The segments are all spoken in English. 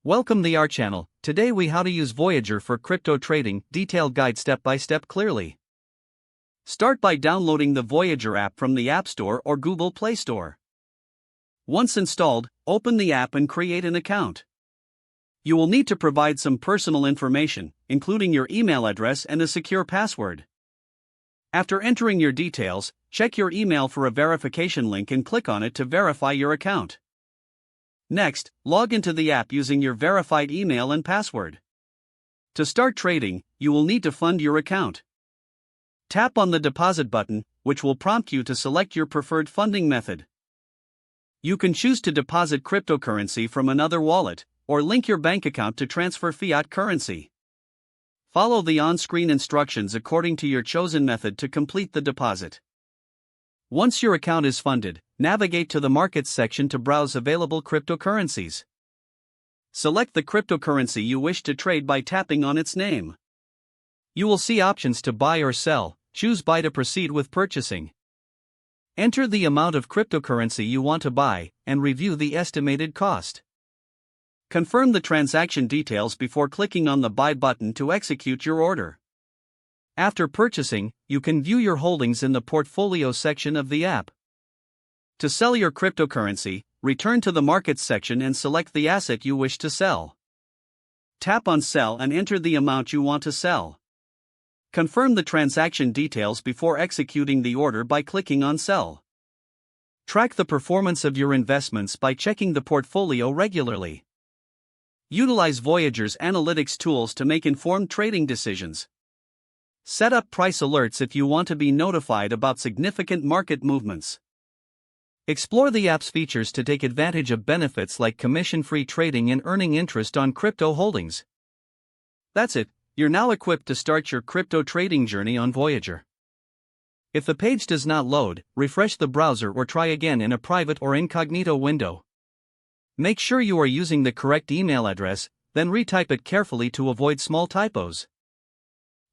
Welcome to our channel. Today we how to use Voyager for crypto trading, detailed guide step by step clearly. Start by downloading the Voyager app from the App Store or Google Play Store. Once installed, open the app and create an account. You will need to provide some personal information, including your email address and a secure password. After entering your details, check your email for a verification link and click on it to verify your account. Next, log into the app using your verified email and password. To start trading, you will need to fund your account. Tap on the deposit button, which will prompt you to select your preferred funding method. You can choose to deposit cryptocurrency from another wallet, or link your bank account to transfer fiat currency. Follow the on-screen instructions according to your chosen method to complete the deposit. Once your account is funded, navigate to the Markets section to browse available cryptocurrencies. Select the cryptocurrency you wish to trade by tapping on its name. You will see options to buy or sell. Choose Buy to proceed with purchasing. Enter the amount of cryptocurrency you want to buy, and review the estimated cost. Confirm the transaction details before clicking on the Buy button to execute your order. After purchasing, you can view your holdings in the Portfolio section of the app. To sell your cryptocurrency, return to the Markets section and select the asset you wish to sell. Tap on Sell and enter the amount you want to sell. Confirm the transaction details before executing the order by clicking on Sell. Track the performance of your investments by checking the portfolio regularly. Utilize Voyager's analytics tools to make informed trading decisions. Set up price alerts if you want to be notified about significant market movements. Explore the app's features to take advantage of benefits like commission-free trading and earning interest on crypto holdings. That's it, you're now equipped to start your crypto trading journey on Voyager. If the page does not load, refresh the browser or try again in a private or incognito window. Make sure you are using the correct email address, then retype it carefully to avoid small typos.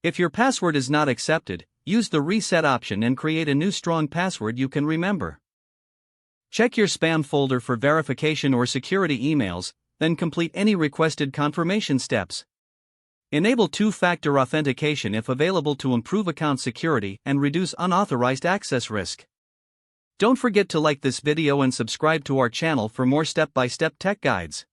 If your password is not accepted, use the reset option and create a new strong password you can remember. Check your spam folder for verification or security emails, then complete any requested confirmation steps. Enable two-factor authentication if available to improve account security and reduce unauthorized access risk. Don't forget to like this video and subscribe to our channel for more step-by-step tech guides.